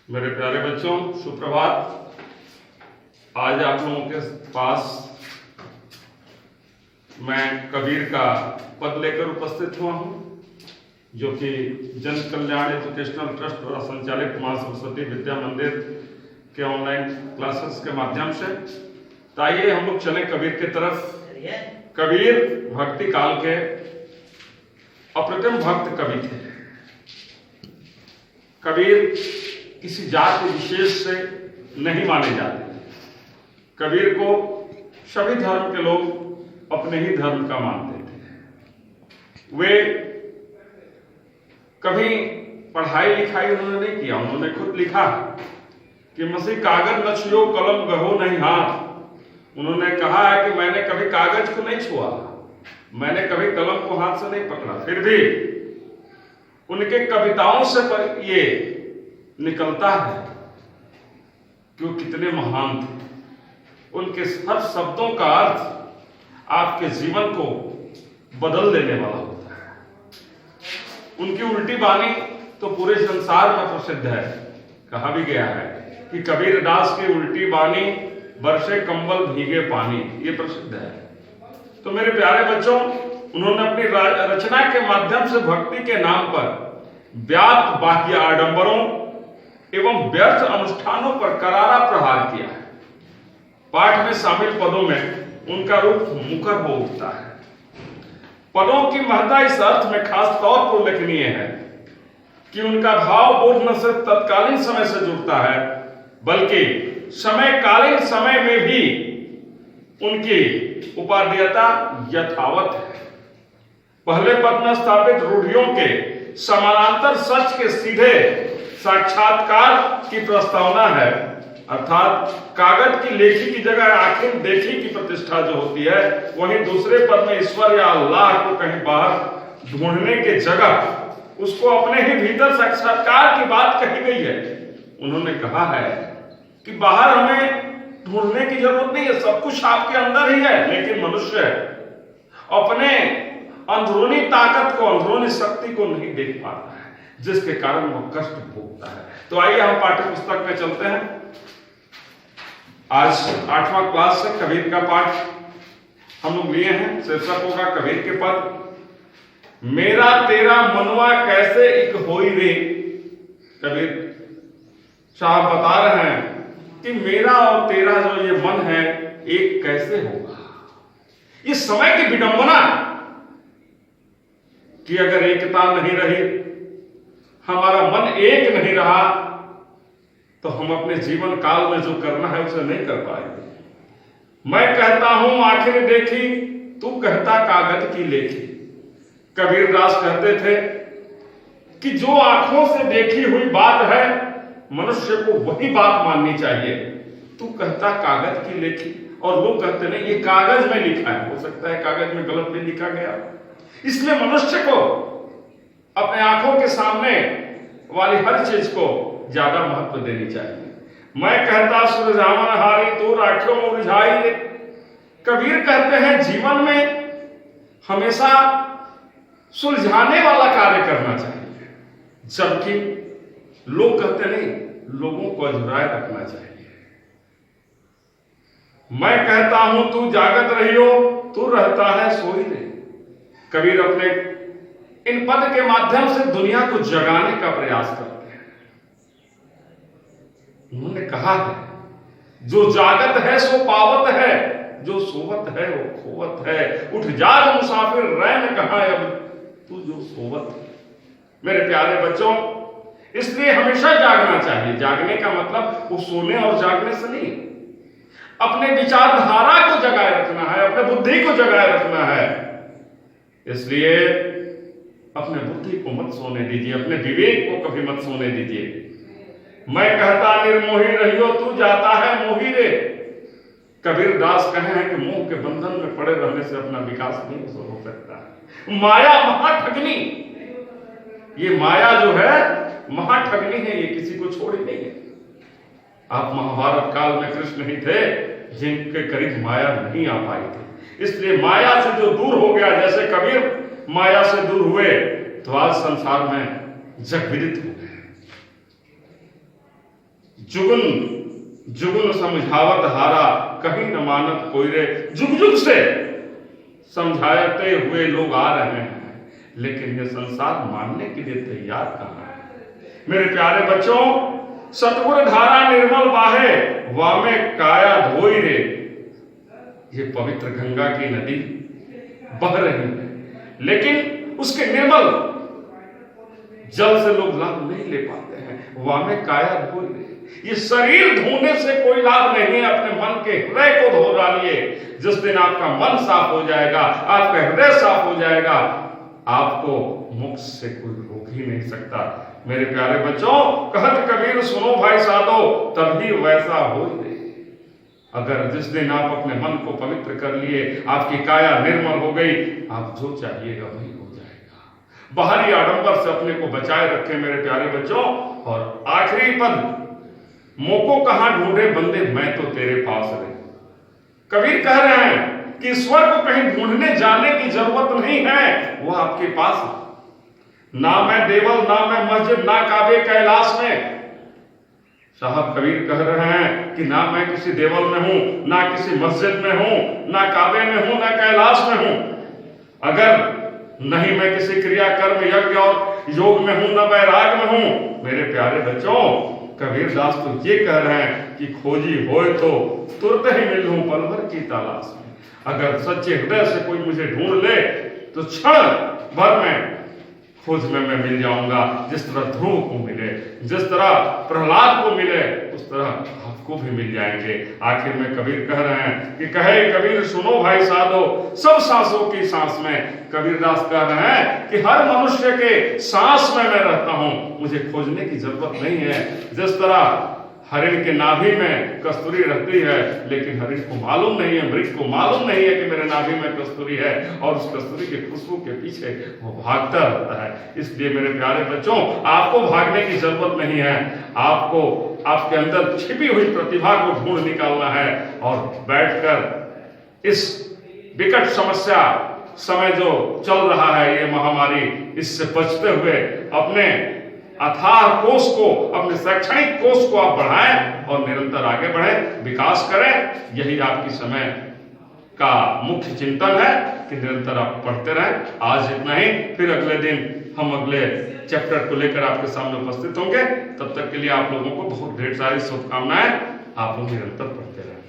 मेरे प्यारे बच्चों, सुप्रभात। आज आप लोगों के पास मैं कबीर का पद लेकर उपस्थित हुआ हूं, जो कि जन कल्याण एजुकेशनल ट्रस्ट द्वारा संचालित मां सरस्वती विद्या मंदिर के ऑनलाइन क्लासेस के माध्यम से। तो आइए हम लोग चले कबीर की तरफ। कबीर भक्ति काल के अप्रतिम भक्त कवि थे। कबीर किसी जाति विशेष से नहीं माने जाते। कबीर को सभी धर्म के लोग अपने ही धर्म का मानते थे। वे कभी पढ़ाई लिखाई उन्होंने नहीं किया। उन्होंने खुद लिखा कि मसीह कागज न छुओ कलम गहो नहीं हाथ। उन्होंने कहा है कि मैंने कभी कागज को नहीं छुआ, मैंने कभी कलम को हाथ से नहीं पकड़ा। फिर भी उनके कविताओं से ये निकलता है कि वो कितने महान थे। उनके हर शब्दों का अर्थ आपके जीवन को बदल देने वाला होता है। उनकी उल्टी बानी तो पूरे संसार में प्रसिद्ध है। कहा भी गया है कि कबीर दास की उल्टी बानी बरसे कंबल भीगे पानी, ये प्रसिद्ध है। तो मेरे प्यारे बच्चों, उन्होंने अपनी रचना के माध्यम से भक्ति के नाम पर व्याप्त बाह्य आडंबरों एवं व्यर्थ अनुष्ठानों पर करारा प्रहार किया है। पाठ में शामिल पदों में उनका रूप मुखर हो उठता है। पदों की महत्ता इस अर्थ में खास तौर पर उल्लेखनीय है कि उनका भाव बोध न सिर्फ तत्कालीन समय से जुड़ता है, बल्कि समयकालीन समय में भी उनकी उपादेयता यथावत है। पहले पद में स्थापित रूढ़ियों के समानांतर सच के सीधे साक्षात्कार की प्रस्तावना है, अर्थात कागज की लेखी की जगह आखिर देखी की प्रतिष्ठा जो होती है। वहीं दूसरे पद में ईश्वर या अल्लाह को कहीं बाहर ढूंढने के जगह उसको अपने ही भीतर साक्षात्कार की बात कही गई है। उन्होंने कहा है कि बाहर हमें ढूंढने की जरूरत नहीं है, सब कुछ आपके अंदर ही है। लेकिन मनुष्य अपने अंदरूनी ताकत को, अंदरूनी शक्ति को नहीं देख पाता है, जिसके कारण वो कष्ट भोगता है। तो आइए हम पाठ्य पुस्तक में चलते हैं। आज 8वां क्लास से कबीर का पाठ हम लोग लिए हैं। शीर्षक होगा कबीर के पद। मेरा तेरा मनवा कैसे एक होई रे। कबीर साहब बता रहे हैं कि मेरा और तेरा जो ये मन है एक कैसे होगा। ये समय की विडंबना कि अगर एकता नहीं रही, हमारा मन एक नहीं रहा, तो हम अपने जीवन काल में जो करना है उसे नहीं कर पाएंगे। मैं कहता हूं आखिर देखी, तू कहता कागज की लेखी। कबीर दास कहते थे कि जो आंखों से देखी हुई बात है, मनुष्य को वही बात माननी चाहिए। तू कहता कागज की लेखी, और लोग कहते नहीं ये कागज में लिखा है। हो सकता है कागज में गलत भी लिखा गया। इसलिए मनुष्य को अपने आंखों के सामने वाली हर चीज को ज्यादा महत्व देनी चाहिए। मैं कहता सुलझावन हारी, तू राखियों मुरझाई ले। कबीर कहते हैं जीवन में हमेशा सुलझाने वाला कार्य करना चाहिए, जबकि लोग कहते नहीं लोगों को अधूराए रखना चाहिए। मैं कहता हूं तू जागत रहियो, तू रहता है सोई रे। कबीर अपने इन पद के माध्यम से दुनिया को जगाने का प्रयास करते हैं। उन्होंने कहा है जो जागत है सो पावत है, जो सोवत है वो खोवत है। उठ जाग मुसाफिर रैन कहां अब तू जो सोवत है। मेरे प्यारे बच्चों, इसलिए हमेशा जागना चाहिए। जागने का मतलब वो सोने और जागने से नहीं, अपने विचारधारा को जगाए रखना है, अपने बुद्धि को जगाए रखना है। इसलिए अपने बुद्धि को मत सोने दीजिए, अपने विवेक को कभी मत सोने दीजिए। मैं कहता निर्मोही रहियो, तू जाता है मोही रे। कबीर दास कहे हैं कि मोह के बंधन में पड़े रहने से अपना विकास नहीं हो सकता है। माया महाठगनी, ये माया जो है महाठगनी है, ये किसी को छोड़ी नहीं है। आप महाभारत काल में कृष्ण ही थे जिनके करीब माया नहीं आ पाई थी। इसलिए माया से जो दूर हो गया, जैसे कबीर माया से दूर हुए, तो आज संसार में जगविदित हो गए। जुगुन जुगुन समझावत हारा, कहीं न मानत कोई रे। जुग जुग से समझाते हुए लोग आ रहे हैं, लेकिन ये संसार मानने के लिए तैयार कहां है। मेरे प्यारे बच्चों, सतगुर धारा निर्मल बाहे, वामे काया धोई रे। ये पवित्र गंगा की नदी बह रही है, लेकिन उसके निर्मल जल से लोग लाभ नहीं ले पाते हैं। वामे काया धोई रे। ये शरीर धोने से कोई लाभ नहीं है, अपने मन के हृदय को धो डालिए। जिस दिन आपका मन साफ हो जाएगा, आपका हृदय साफ हो जाएगा, आपको मोक्ष से कोई रोक ही नहीं सकता। मेरे प्यारे बच्चों, कहत कबीर सुनो भाई साधो, तभी वैसा हो दे। अगर जिस दिन आप अपने मन को पवित्र कर लिए, आपकी काया निर्मल हो गई, आप जो चाहिएगा वही हो जाएगा। बाहरी आडंबर से अपने को बचाए रखें मेरे प्यारे बच्चों। और आखिरी पद, मोको कहां ढूंढे बंदे, मैं तो तेरे पास रहे। कबीर कह रहे हैं कि ईश्वर को कहीं ढूंढने जाने की जरूरत नहीं है, वो आपके पास है। ना मैं देवल, ना मैं मस्जिद, ना काबे कैलाश में। साहब कबीर कह रहे हैं कि ना मैं किसी देवल में हूं, ना किसी मस्जिद में हूं, ना काबे में हूं, ना कैलाश में हूं। अगर नहीं मैं किसी क्रिया कर्म यज्ञ और योग में हूं, ना वैराग में हूं। मेरे प्यारे बच्चों, कबीर दास तो ये कह रहे हैं कि खोजी होए तो तुरंत ही मिल लूं पल भर की तलाश में। अगर सच्चे हृदय से कोई मुझे ढूंढ ले तो क्षण भर में खोज में मैं मिल जाऊंगा। जिस तरह ध्रुव को मिले, जिस तरह प्रहलाद को मिले, उस तरह आपको भी मिल जाएंगे। आखिर में कबीर कह रहे हैं कि कहे कबीर सुनो भाई साधो, सब सांसों की सांस में। कबीर दास कह रहे हैं कि हर मनुष्य के सांस में मैं रहता हूं, मुझे खोजने की जरूरत नहीं है। जिस तरह हरिण के नाभि में कस्तूरी रहती है, लेकिन हरिण को मालूम नहीं है, मृग को मालूम नहीं है कि मेरे नाभि में कस्तूरी है, और उस कस्तूरी के खुशबू के पीछे वो भागता रहता है। इसलिए मेरे प्यारे बच्चों, आपको भागने की जरूरत नहीं है। आपको आपके अंदर छिपी हुई प्रतिभा को ढूंढ निकालना है और बैठकर इस विकट समस्या समय जो चल रहा है, ये महामारी, इससे बचते हुए अपने अथाह कोष को, अपने शैक्षणिक कोष को आप बढ़ाएं और निरंतर आगे बढ़ें, विकास करें। यही आपकी समय का मुख्य चिंतन है कि निरंतर आप पढ़ते रहें। आज इतना ही, फिर अगले दिन हम अगले चैप्टर को लेकर आपके सामने उपस्थित होंगे। तब तक के लिए आप लोगों को बहुत ढेर सारी शुभकामनाएं। आप लोग निरंतर पढ़ते रहें।